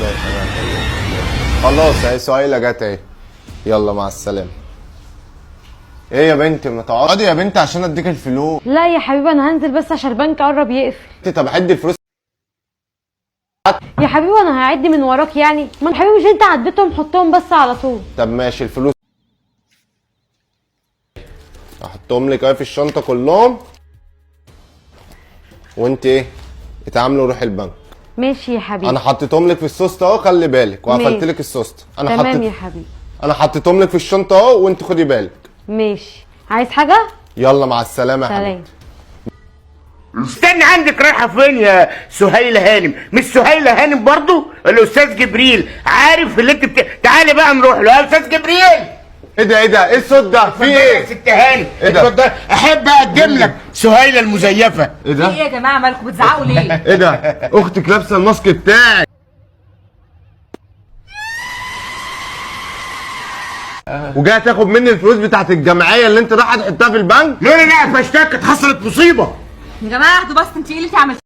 ماشي انا هكلمك. خلاص اهي سهيلة جت اهي. يلا مع السلامة. ايه يا بنتي ما تقعدي يا بنتي عشان اديك الفلوس. لا يا حبيبي انا هنزل بس عشان البنك قرب يقفل. طب عدي الفلوس. يا حبيبي انا هعد من وراك يعني؟ ما يا حبيبي مش انت عديتهم، حطهم بس على طول. طب ماشي الفلوس احطهم لك اهي في الشنطة كلهم، وانت ايه اتعاملوا وروحي البنك. ماشي يا حبيبي. انا حطيتهم لك في السوسته اهو، خلي بالك، وقفلت لك السوسته. تمام يا حبيبي. انا حطيتهم لك في الشنطه اهو وانت خدي بالك. ماشي. عايز حاجه؟ يلا مع السلامه يا سلام. حبيبي. استنى، عندك رايحه فين يا سهيله هانم؟ مش سهيله هانم برضو؟ الاستاذ جبريل عارف اللي انت تعالي بقى نروح له يا استاذ جبريل. ايه ده ايه ده ايه الصوت ده؟ في يا ايه؟ ست هانم ايه ده؟ اتفضل. احب اقدم لك سهيله المزيفه. ايه ده؟ ايه يا جماعه مالكم بتزعقوا ليه؟ ايه ده؟ اختك لابسه الماسك بتاعي. وجايه تاخد مني الفلوس بتاعت الجمعيه اللي انت رايحه تحطها في البنك؟ لولا لا فاشتكت حصلت مصيبه. يا جماعه اهدوا بس، انت ايه اللي انت عملتيه؟